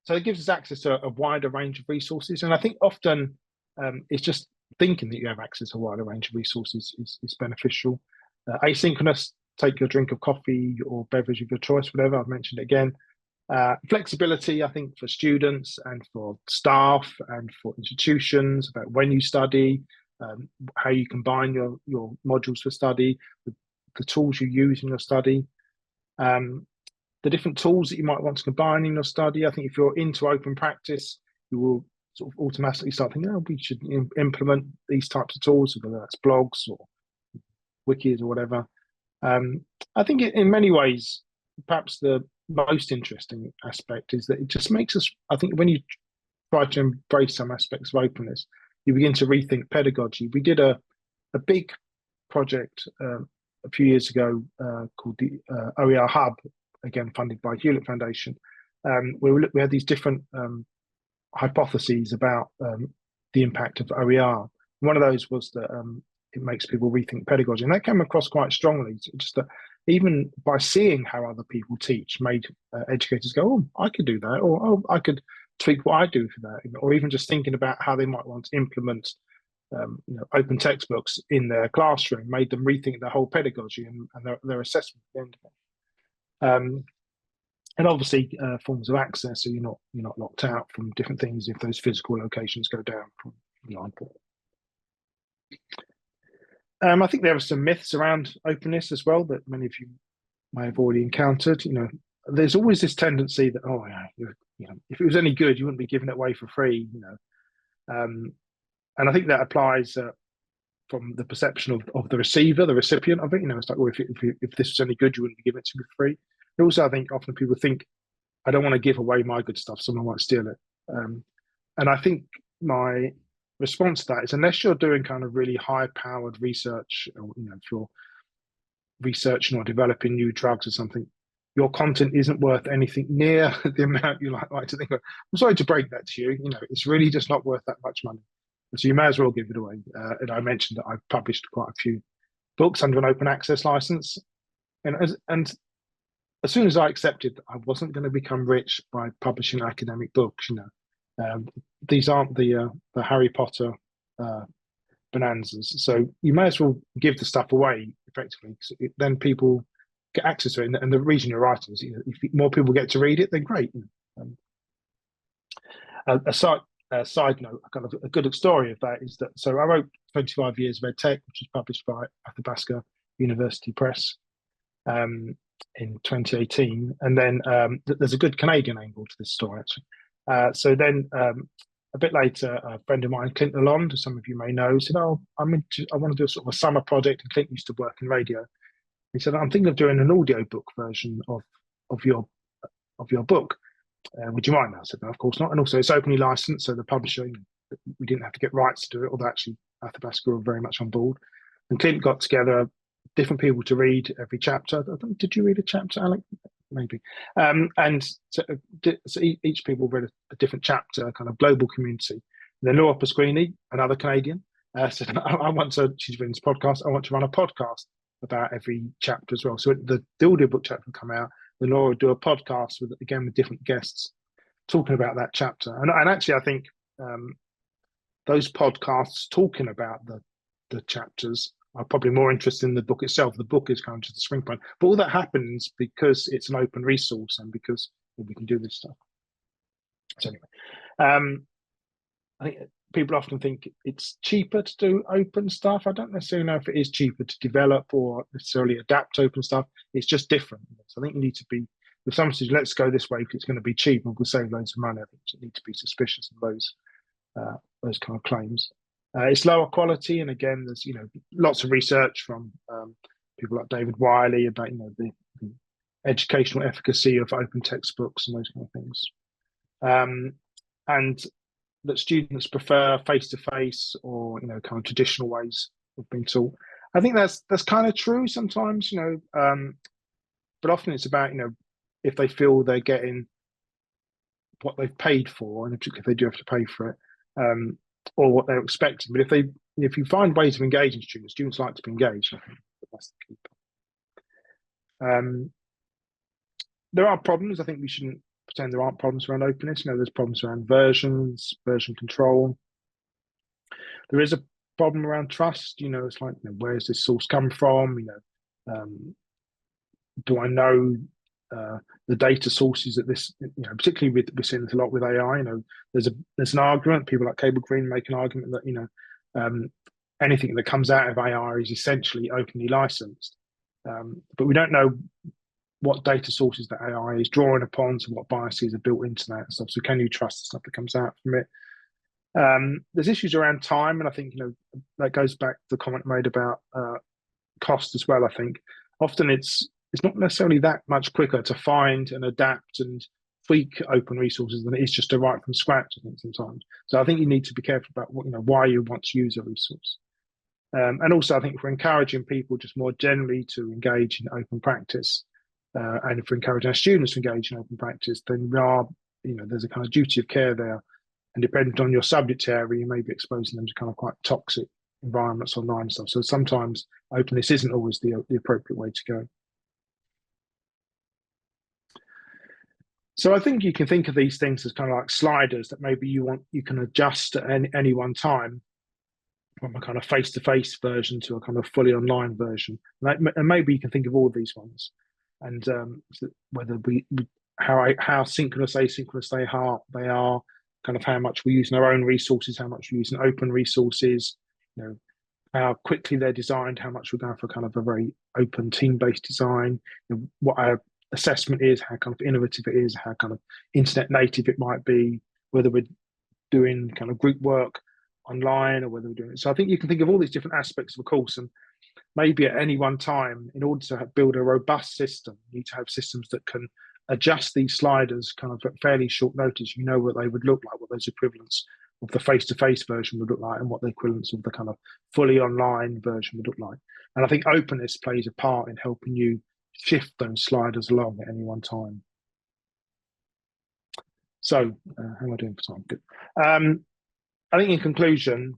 Speaker 2: So it gives us access to a wider range of resources. And I think often it's just thinking that you have access to a wider range of resources is beneficial. Asynchronous, take your drink of coffee or beverage of your choice, whatever, I've mentioned it again. Flexibility, I think, for students and for staff and for institutions about when you study, how you combine your modules for study, the tools you use in your study, the different tools that you might want to combine in your study. I think if you're into open practice, you will sort of automatically start thinking, oh, we should implement these types of tools, whether that's blogs or wikis or whatever. I think in many ways, perhaps the most interesting aspect is that it just makes us, I think when you try to embrace some aspects of openness, you begin to rethink pedagogy. We did a big project a few years ago called the OER Hub, again funded by Hewlett Foundation. We had these different hypotheses about the impact of OER. One of those was that it makes people rethink pedagogy, and that came across quite strongly. Just that even by seeing how other people teach made educators go, oh, I could do that, or oh, I could tweak what I do for that, or even just thinking about how they might want to implement open textbooks in their classroom made them rethink their whole pedagogy and their assessment at the end of it. And obviously forms of access, so you're not locked out from different things if those physical locations go down, for example. I think there are some myths around openness as well that many of you may have already encountered. there's always this tendency that, oh, yeah, if it was any good, you wouldn't be giving it away for free, and I think that applies from the perception of the receiver, the recipient of it. It's like, well, if this was any good, you wouldn't be giving it to me for free. But also, I think often people think, I don't want to give away my good stuff, someone might steal it. And I think my response to that is, unless you're doing kind of really high-powered research, or, if you're researching or developing new drugs or something, your content isn't worth anything near the amount you like to think of. I'm sorry to break that to you. It's really just not worth that much money. So you may as well give it away. And I mentioned that I've published quite a few books under an open access license. And as soon as I accepted that I wasn't going to become rich by publishing academic books, these aren't the Harry Potter bonanzas. So you may as well give the stuff away effectively. Then people get access to it. And the reason you're writing is, if more people get to read it, then great. A side note, kind of a good story of that is that, so I wrote 25 Years of Ed Tech, which was published by Athabasca University Press in 2018. And then there's a good Canadian angle to this story, actually. So then a bit later, a friend of mine, Clint Lalonde, as some of you may know, said, oh, I want to do a sort of a summer project. And Clint used to work in radio. He said, I'm thinking of doing an audiobook version of your book. Would you mind? I said, no, of course not. And also, it's openly licensed, so the publisher, we didn't have to get rights to do it, although actually Athabasca were very much on board. And Clint got together different people to read every chapter. Did you read a chapter, Alec? Maybe. And so each people read a different chapter, kind of global community. And then Laura Pasquini, another Canadian, said, I want to, she's reading this podcast, I want to run a podcast about every chapter as well. So the audiobook chapter will come out, then Laura will do a podcast with different guests talking about that chapter. And actually, I think those podcasts talking about the chapters are probably more interesting in the book itself. The book is kind of just the spring point. But all that happens because it's an open resource and because we can do this stuff. So anyway, I think people often think it's cheaper to do open stuff. I don't necessarily know if it is cheaper to develop or necessarily adapt open stuff. It's just different. So I think you need to be, if someone says, let's go this way because it's going to be cheap and we'll save loads of money, I think you need to be suspicious of those kind of claims. It's lower quality, and again, there's lots of research from people like David Wiley about the educational efficacy of open textbooks and those kind of things, and that students prefer face-to-face or kind of traditional ways of being taught. I think that's kind of true sometimes, but often it's about if they feel they're getting what they've paid for, and particularly if they do have to pay for it. Or what they're expecting. But if you find ways of engaging students like to be engaged. I think that's the key. There are problems. I think we shouldn't pretend there aren't problems around openness. There's problems around version control. There is a problem around trust. It's like, where's this source come from? Do I know the data sources that this, particularly we're seeing this a lot with AI. There's an argument. People like Cable Green make an argument that anything that comes out of AI is essentially openly licensed, but we don't know what data sources that AI is drawing upon, so what biases are built into that and stuff. So can you trust the stuff that comes out from it? There's issues around time, and I think that goes back to the comment made about cost as well. I think often it's not necessarily that much quicker to find and adapt and tweak open resources than it is just to write from scratch, I think, sometimes. So I think you need to be careful about why you want to use a resource. And also, I think if we're encouraging people just more generally to engage in open practice, and if we're encouraging our students to engage in open practice, then there's a kind of duty of care there. And depending on your subject area, you may be exposing them to kind of quite toxic environments online and stuff. So sometimes openness isn't always the appropriate way to go. So I think you can think of these things as kind of like sliders that maybe you can adjust at any one time, from a kind of face-to-face version to a kind of fully online version. And maybe you can think of all of these ones, and whether how synchronous, asynchronous they are, kind of how much we're using our own resources, how much we're using open resources, how quickly they're designed, how much we're going for kind of a very open team-based design, what our assessment is, how kind of innovative it is, how kind of internet native it might be, whether we're doing kind of group work online or whether we're doing it. So I think you can think of all these different aspects of a course, and maybe at any one time, in order to build a robust system, you need to have systems that can adjust these sliders kind of at fairly short notice. You know what they would look like, what those equivalents of the face-to-face version would look like, and what the equivalents of the kind of fully online version would look like. And I think openness plays a part in helping you shift those sliders along at any one time. So, how am I doing for time? Good. I think in conclusion,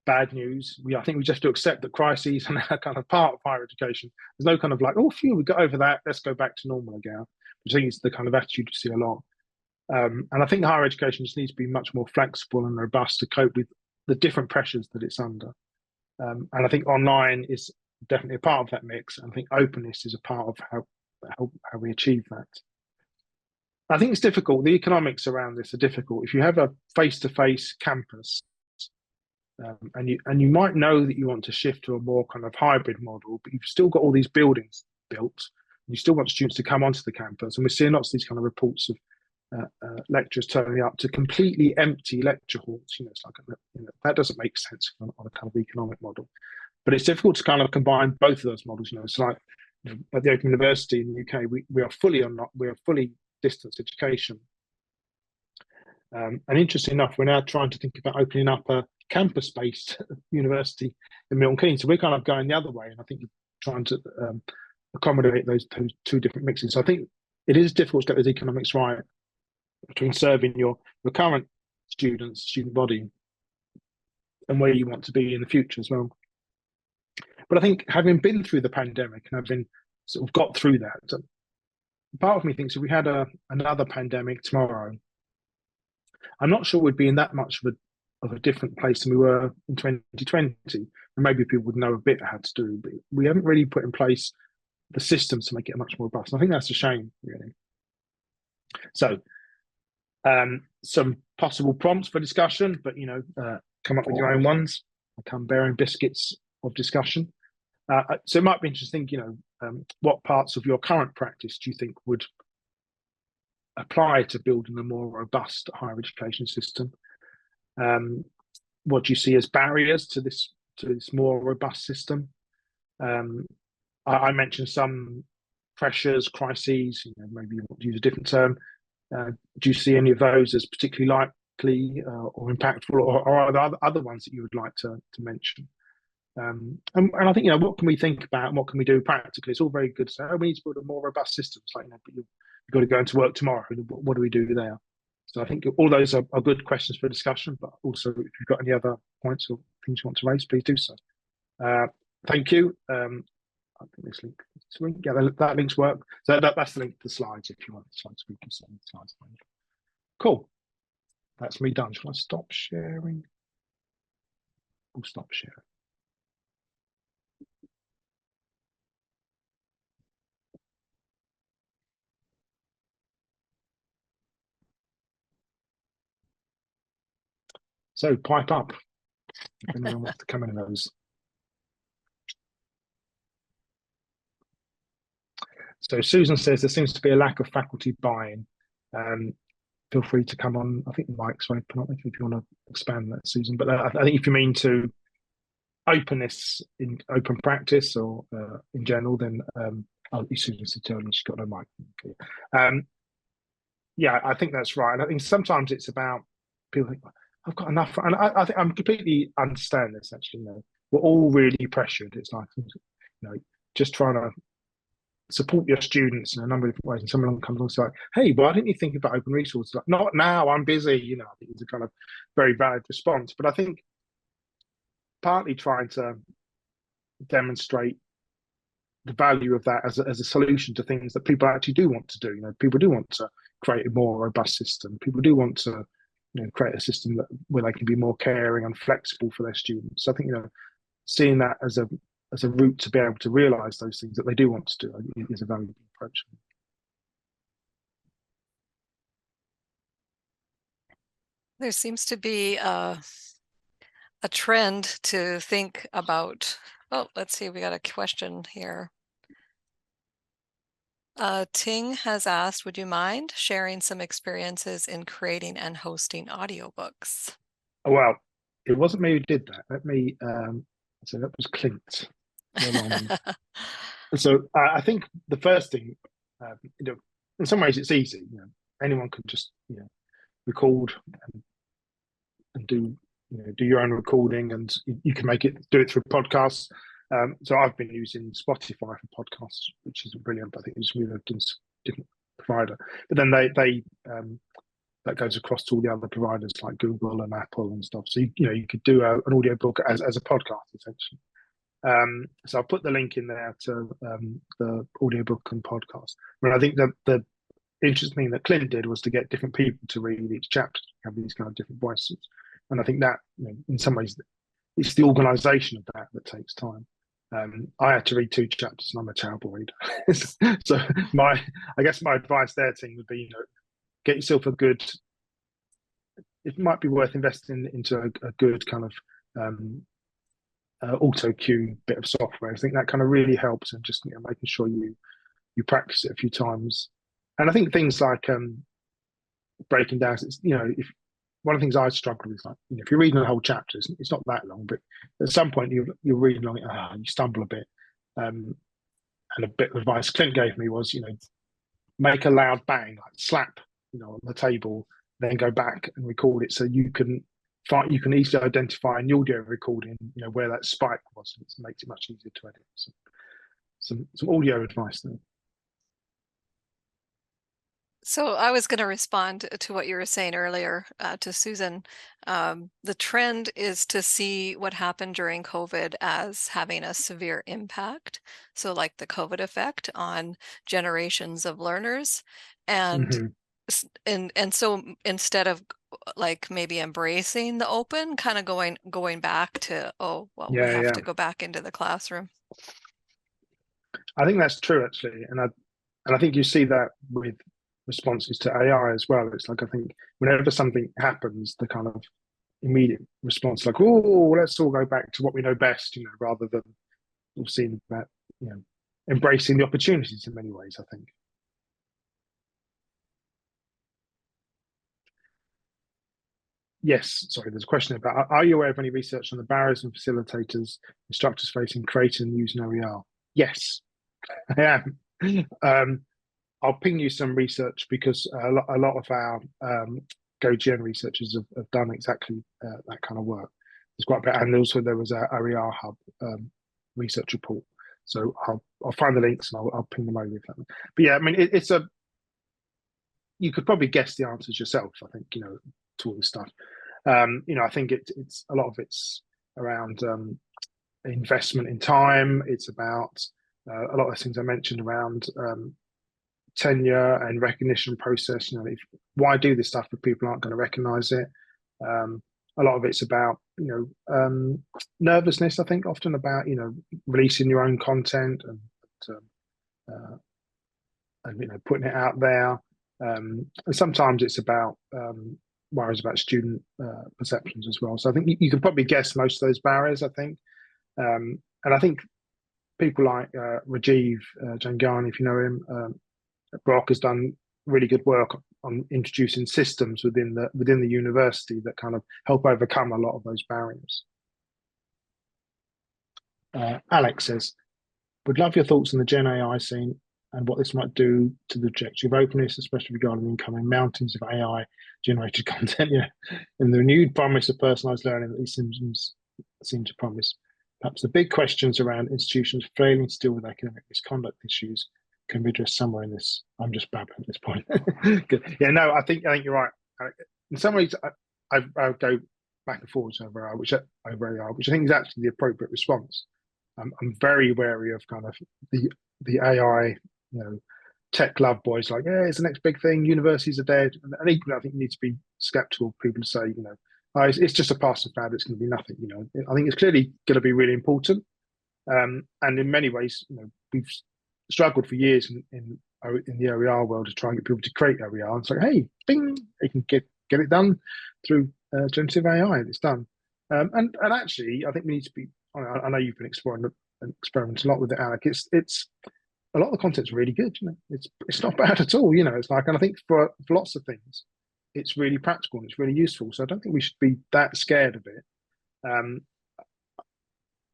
Speaker 2: bad news. I think we just have to accept that crises are kind of part of higher education. There's no kind of like, oh, phew, we got over that. Let's go back to normal again. Which I think is the kind of attitude you see a lot. And I think higher education just needs to be much more flexible and robust to cope with the different pressures that it's under. And I think online is definitely a part of that mix. And I think openness is a part of how we achieve that. I think it's difficult. The economics around this are difficult. If you have a face-to-face campus, and you might know that you want to shift to a more kind of hybrid model, but you've still got all these buildings built, and you still want students to come onto the campus. And we're seeing lots of these kind of reports of lecturers turning up to completely empty lecture halls. It's like that doesn't make sense on a kind of economic model. But it's difficult to kind of combine both of those models. So like at the Open University in the UK, we are fully distance education. And interesting enough, we're now trying to think about opening up a campus-based university in Milton Keynes. So we're kind of going the other way, and I think you're trying to accommodate those two different mixes. So I think it is difficult to get those economics right between serving your current student body and where you want to be in the future as well. But I think having been through the pandemic and having sort of got through that, part of me thinks if we had another pandemic tomorrow, I'm not sure we'd be in that much of a different place than we were in 2020. And maybe people would know a bit how to do, but we haven't really put in place the systems to make it much more robust. And I think that's a shame, really. So, some possible prompts for discussion, but come up with your own ones. I come bearing biscuits of discussion. So it might be interesting, what parts of your current practice do you think would apply to building a more robust higher education system? What do you see as barriers to this more robust system? I mentioned some pressures, crises. Maybe you want to use a different term. Do you see any of those as particularly likely or impactful, or are there other ones that you would like to mention? And I think what can we think about and what can we do practically? It's all very good to say, we need to build a more robust system. It's like, but you've got to go into work tomorrow. What do we do there? So I think all those are good questions for discussion, but also if you've got any other points or things you want to raise, please do so. Thank you. I think this link, that links work. So that's the link to the slides if you want the slides. We can send the slides. Cool. That's me done. Shall I stop sharing? We'll stop sharing. So pipe up if anyone wants to come in those. So Susan says there seems to be a lack of faculty buy-in. Feel free to come on. I think the mic's open if you want to expand that, Susan. But I think if you mean to openness in open practice or in general, then Susan said she's got no mic. Yeah, I think that's right. And I think sometimes it's about people think, I've got enough. And I think I'm completely understand this, actually. We're all really pressured. It's like, just trying to support your students in a number of different ways. And someone comes along and says, like, hey, why didn't you think about open resources? Like, not now, I'm busy. I think it's a kind of very valid response. But I think partly trying to demonstrate the value of that as a solution to things that people actually do want to do. People do want to create a more robust system. People do want to create a system where they can be more caring and flexible for their students. So I think seeing that as a route to be able to realise those things that they do want to do is a valuable approach.
Speaker 1: There seems to be a trend to think about. Oh, let's see. We got a question here. Ting has asked, would you mind sharing some experiences in creating and hosting audiobooks?
Speaker 2: Oh, well, it wasn't me who did that. So that was Clint. So I think the first thing, in some ways it's easy. Anyone can just record and do your own recording, and you can do it through podcasts. So I've been using Spotify for podcasts, which is brilliant. I think it's moved to a different provider, but then they that goes across to all the other providers like Google and Apple and stuff. So you could do an audio book as a podcast essentially. So I'll put the link in there to the audiobook and podcast. But I think that the interesting thing that Clint did was to get different people to read each chapter, have these kind of different voices. And I think that, in some ways, it's the organisation of that takes time. I had to read 2 chapters, and I'm a terrible reader. So I guess my advice there, team, would be, get yourself a good. It might be worth investing into a good kind of auto cue bit of software. I think that kind of really helps, and just making sure you practice it a few times. And I think things like breaking down, if one of the things I struggle with, like, if you're reading a whole chapter, it's not that long, but at some point you're reading along, you stumble a bit. And a bit of advice Clint gave me was, make a loud bang, like slap, on the table, then go back and record it, so you can easily identify in the audio recording, where that spike was. It makes it much easier to edit. So, some audio advice there.
Speaker 1: So I was going to respond to what you were saying earlier to Susan. The trend is to see what happened during COVID as having a severe impact. So like the COVID effect on generations of learners. And so instead of like maybe embracing the open, kind of going back to, oh, well, we have to go back into the classroom.
Speaker 2: I think that's true, actually. And I think you see that with responses to AI as well. It's like, I think whenever something happens, the kind of immediate response, like, oh, let's all go back to what we know best, rather than seeing that, embracing the opportunities in many ways, I think. Yes, sorry, there's a question about, are you aware of any research on the barriers and facilitators instructors facing creating and using OER? Yes, I am. I'll ping you some research, because a lot of our GoGen researchers have done exactly that kind of work. There's quite a bit, and also there was a OER Hub research report. So I'll find the links and I'll ping them over. But yeah, I mean, it's you could probably guess the answers yourself, I think, to all this stuff. I think it's a lot of it's around investment in time. It's about a lot of the things I mentioned around tenure and recognition process. Why do this stuff if people aren't going to recognize it? A lot of it's about nervousness, I think, often about releasing your own content and putting it out there. And sometimes it's about worries about student perceptions as well. So I think you can probably guess most of those barriers, I think. And I think people like Rajiv Jangani, if you know him, Brock, has done really good work on introducing systems within the university that kind of help overcome a lot of those barriers. Alex says, would love your thoughts on the Gen AI scene and what this might do to the trajectory of openness, especially regarding the incoming mountains of AI generated content. Yeah, and the renewed promise of personalized learning that these systems seem to promise. Perhaps the big questions around institutions failing to deal with academic misconduct issues can be addressed somewhere in this. I'm just babbling at this point. Good. Yeah, no, I think you're right. In some ways, I go back and forwards over AI, which I think is actually the appropriate response. I'm very wary of kind of the AI, tech love boys, like, yeah, it's the next big thing. Universities are dead, and equally, I think you need to be skeptical of people who say, it's just a passing fad. It's going to be nothing. I think it's clearly going to be really important, and in many ways, we've struggled for years in the OER world to try and get people to create OER. And it's like, hey, bing, they can get it done through generative AI. It's done, and actually, I think we need to be. I know you've been experimenting a lot with it, Alec. a lot of the content's really good. It's not bad at all. It's like, and I think for lots of things, it's really practical and it's really useful. So I don't think we should be that scared of it. Um,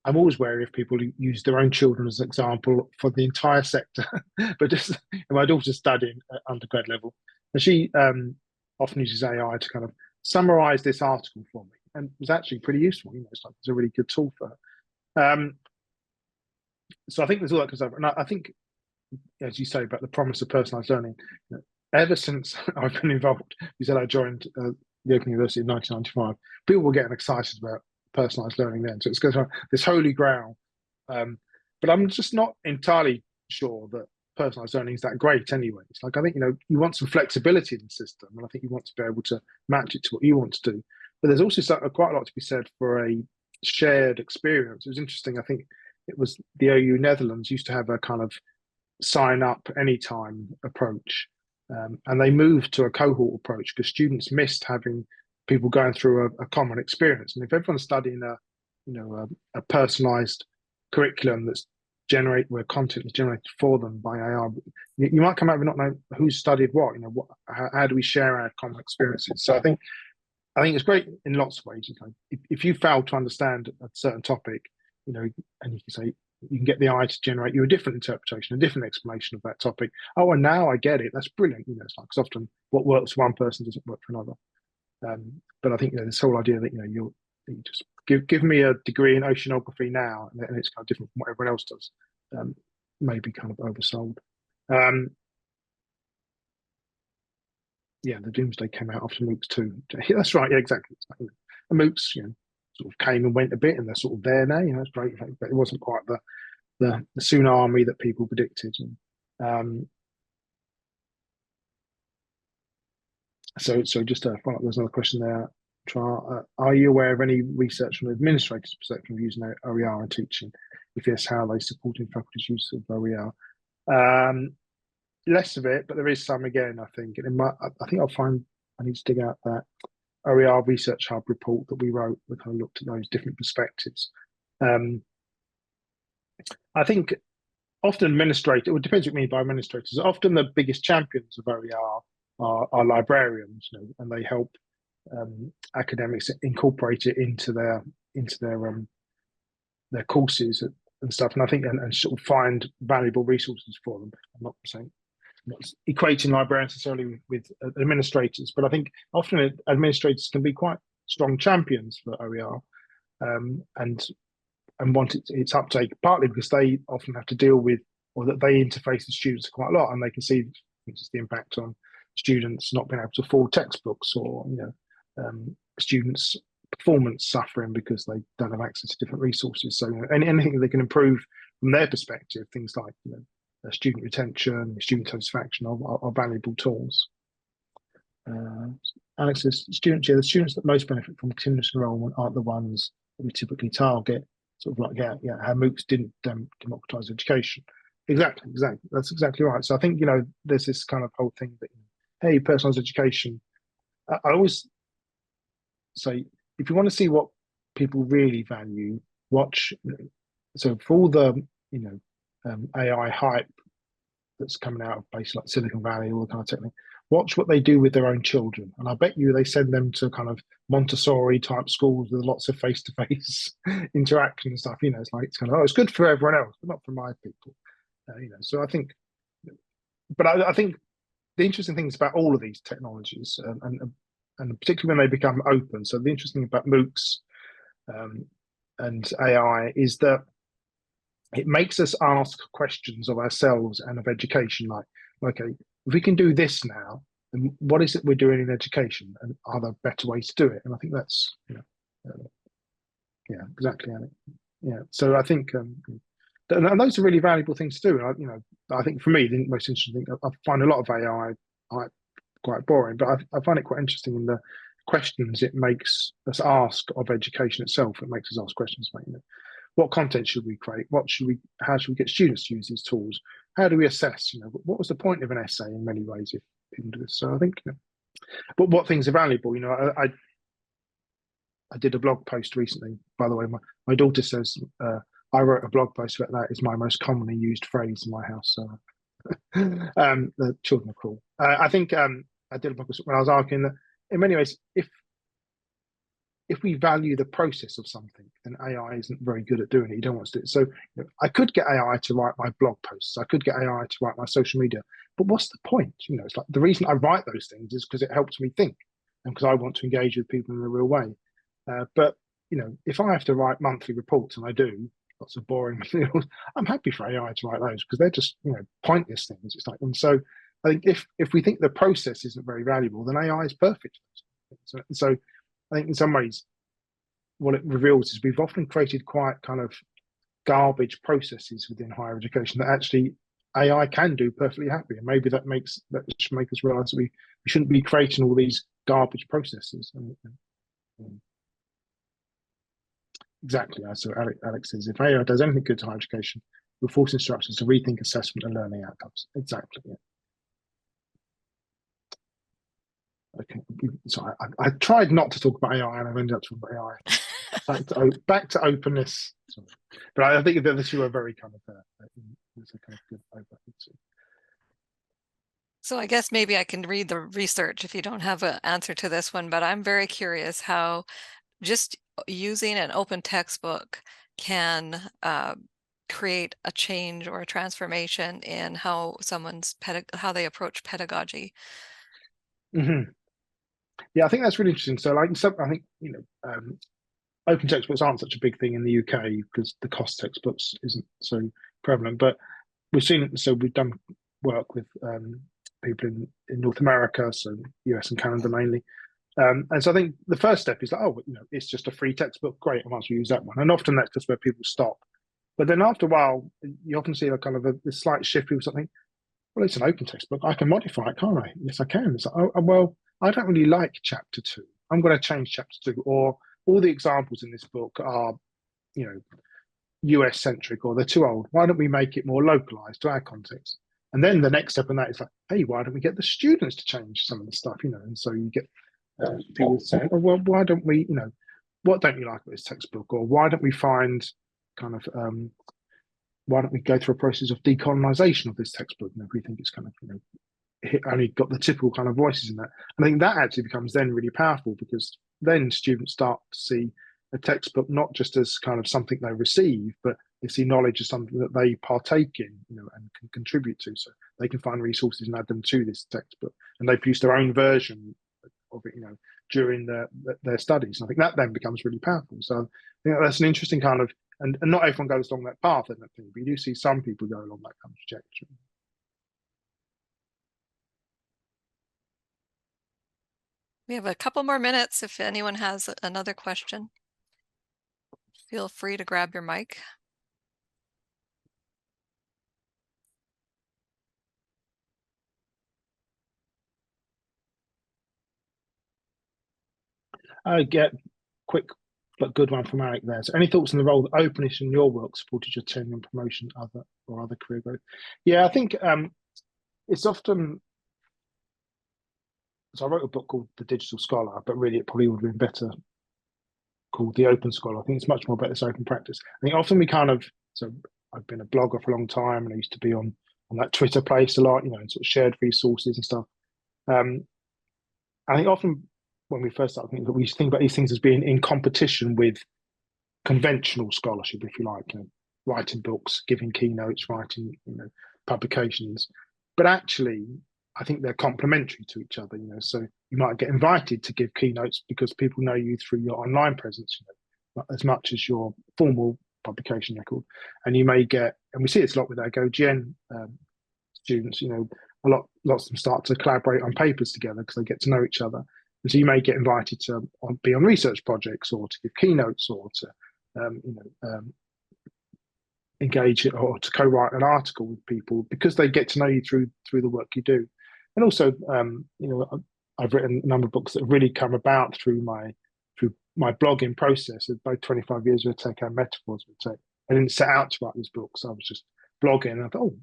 Speaker 2: I'm always wary of people who use their own children as an example for the entire sector. But just my daughter's studying at undergrad level, and she often uses AI to kind of summarize this article for me, and it was actually pretty useful. It's a really good tool for her. So I think there's all that goes over, and I think, as you say about the promise of personalised learning, ever since I've been involved, you said I joined the Open University in 1995. People were getting excited about personalised learning then, so it's going to this holy grail. But I'm just not entirely sure that personalised learning is that great anyway. It's like, I think you want some flexibility in the system, and I think you want to be able to match it to what you want to do. But there's also quite a lot to be said for a shared experience. It was interesting. I think it was the OU Netherlands used to have a kind of sign up anytime approach. And they moved to a cohort approach because students missed having people going through a common experience. And if everyone's studying a personalized curriculum where content is generated for them by AI, you might come out and not know who's studied what. How do we share our common experiences? So I think it's great in lots of ways. If you fail to understand a certain topic, and you can say, you can get the AI to generate you a different interpretation, a different explanation of that topic. Oh, and now I get it. That's brilliant. It's like, because often what works for one person doesn't work for another. But I think this whole idea that you just give me a degree in oceanography now, and it's kind of different from what everyone else does, may be kind of oversold. Yeah, the Doomsday came out after MOOCs too. Yeah, that's right. Yeah, exactly. The MOOCs, sort of came and went a bit, and they're sort of there now. It's great, but it wasn't quite the tsunami that people predicted. So just to follow up, there's another question there. Are you aware of any research from the administrator's perspective of using OER in teaching? If yes, how are they supporting faculty's use of OER? Less of it, but there is some again, I think. And I think I need to dig out that OER Research Hub report that we wrote. We kind of looked at those different perspectives. I think often it depends what you mean by administrators. Often the biggest champions of OER are librarians, and they help academics incorporate it into their courses and stuff. And I think and sort of find valuable resources for them. I'm not equating librarians necessarily with administrators, but I think often administrators can be quite strong champions for OER, and want its uptake, partly because they often have to deal with, or that they interface with students quite a lot, and they can see the impact on students not being able to afford textbooks, or students' performance suffering because they don't have access to different resources. So anything that they can improve from their perspective, things like student retention, student satisfaction, are valuable tools. Alex says, the students that most benefit from continuous enrollment aren't the ones that we typically target. Sort of like, how MOOCs didn't democratize education. Exactly. That's exactly right. So I think, there's this kind of whole thing that, hey, personalized education. I always say, if you want to see what people really value, watch. So for all the, AI hype that's coming out of places like Silicon Valley, all the kind of technique, watch what they do with their own children. And I bet you they send them to kind of Montessori type schools with lots of face-to-face interaction and stuff. It's like, it's kind of, it's good for everyone else, but not for my people. So I think, but I think the interesting things about all of these technologies, and particularly when they become open. So the interesting thing about MOOCs and AI is that it makes us ask questions of ourselves and of education, like, okay, if we can do this now, then what is it we're doing in education, and are there better ways to do it? And I think that's, exactly. Yeah. So I think, and those are really valuable things to do. And I think for me, the most interesting thing, I find a lot of AI quite boring, but I find it quite interesting in the questions it makes us ask of education itself. It makes us ask questions about, what content should we create? How should we get students to use these tools? How do we assess? What was the point of an essay in many ways if people do this? So I think, but what things are valuable? I did a blog post recently, by the way. My daughter says, I wrote a blog post about that. Is my most commonly used phrase in my house. So, the children are cool. I think I did a blog post when I was arguing that in many ways, if we value the process of something, then AI isn't very good at doing it. You don't want to do it. So I could get AI to write my blog posts. I could get AI to write my social media. But what's the point? It's like the reason I write those things is because it helps me think and because I want to engage with people in a real way. But if I have to write monthly reports, and I do, lots of boring materials, I'm happy for AI to write those because they're just pointless things. It's like, and so I think if we think the process isn't very valuable, then AI is perfect. So I think in some ways, what it reveals is we've often created quite kind of garbage processes within higher education that actually AI can do perfectly happy. And maybe that should make us realize that we shouldn't be creating all these garbage processes. Exactly. So Alex says, if AI does anything good to higher education, we'll force instructors to rethink assessment and learning outcomes. Exactly. Yeah. Okay, so I tried not to talk about AI, and I've ended up talking about AI. Back to openness, but I think that the two are very kind of it's a kind of good overlap.
Speaker 1: So I guess maybe I can read the research if you don't have an answer to this one, but I'm very curious how just using an open textbook can create a change or a transformation in how how they approach pedagogy.
Speaker 2: Mm-hmm. Yeah, I think that's really interesting. So, like, I think open textbooks aren't such a big thing in the UK because the cost textbooks isn't so prevalent. But we've seen it. So we've done work with people in North America, so US and Canada mainly. And so I think the first step is like, it's just a free textbook. Great, I might as well use that one. And often that's just where people stop. But then after a while, you often see a kind of a slight shift. People something. Well, it's an open textbook. I can modify it, can't I? Yes, I can. It's like, well, I don't really like chapter 2. I'm going to change chapter 2. Or all the examples in this book are, US centric, or they're too old. Why don't we make it more localized to our context? And then the next step in that is like, hey, why don't we get the students to change some of the stuff? And so you get people saying, oh, well, why don't we, what don't you like about this textbook? Or why don't we find kind of why don't we go through a process of decolonization of this textbook? If we think it's kind of only got the typical kind of voices in that, I think that actually becomes then really powerful because then students start to see a textbook not just as kind of something they receive, but they see knowledge as something that they partake in, and can contribute to. So they can find resources and add them to this textbook, and they produce their own version of it, during their studies. And I think that then becomes really powerful. So I think that's an interesting kind of, and not everyone goes along that path, I don't think, but you do see some people go along that kind of trajectory.
Speaker 1: We have a couple more minutes if anyone has another question. Feel free to grab your mic.
Speaker 2: I get quick but good one from Alec there. So any thoughts on the role that openness in your work supported your tenure and promotion other career growth? Yeah, I think it's often, so I wrote a book called The Digital Scholar, but really it probably would have been better called The Open Scholar. I think it's much more about this open practice. I think often we kind of, so I've been a blogger for a long time and I used to be on that Twitter place a lot, and sort of shared resources and stuff. I think often when we first start thinking, we think about these things as being in competition with conventional scholarship, if you like, writing books, giving keynotes, writing, publications. But actually, I think they're complementary to each other. So you might get invited to give keynotes because people know you through your online presence, as much as your formal publication record. And you may get, and we see this a lot with our GoGen students. Lots of them start to collaborate on papers together because they get to know each other. And so you may get invited to be on research projects or to give keynotes or to engage or to co-write an article with people because they get to know you through the work you do. And also, I've written a number of books that have really come about through my blogging process. About 25 years with Tech and Metaphors with Tech. I didn't set out to write these books. I was just blogging and I thought,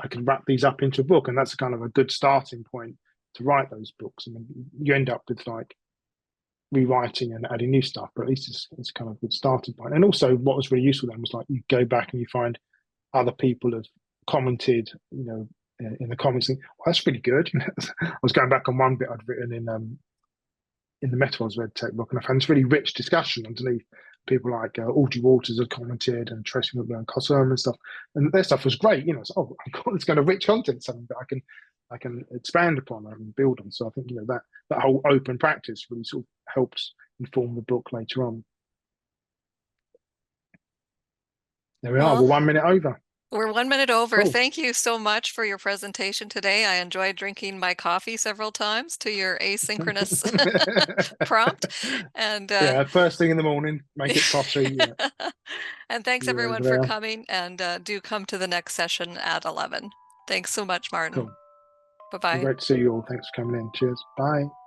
Speaker 2: I can wrap these up into a book. And that's kind of a good starting point to write those books. And you end up with like rewriting and adding new stuff, but at least it's kind of a good starting point. And also, what was really useful then was like you go back and you find other people have commented, in the comments, and well, that's really good. I was going back on one bit I'd written in the Metaphors Red Tech book, and I found this really rich discussion underneath. People like Audrey Waters have commented, and Tracy McMillan Cossum and stuff, and their stuff was great. It's it's kind of rich content, something that I can expand upon and build on. So I think that whole open practice really sort of helps inform the book later on. There we are.
Speaker 1: Well,
Speaker 2: We're 1 minute over.
Speaker 1: we're 1 minute over.
Speaker 2: Cool.
Speaker 1: Thank you so much for your presentation today. I enjoyed drinking my coffee several times to your asynchronous prompt. And
Speaker 2: yeah, first thing in the morning, make it coffee. Yeah.
Speaker 1: and thanks
Speaker 2: See you
Speaker 1: everyone
Speaker 2: over
Speaker 1: for
Speaker 2: there.
Speaker 1: coming, and do come to the next session at 11. Thanks so much, Martin.
Speaker 2: Cool.
Speaker 1: Bye-bye.
Speaker 2: Great to see you all. Thanks for coming in. Cheers. Bye.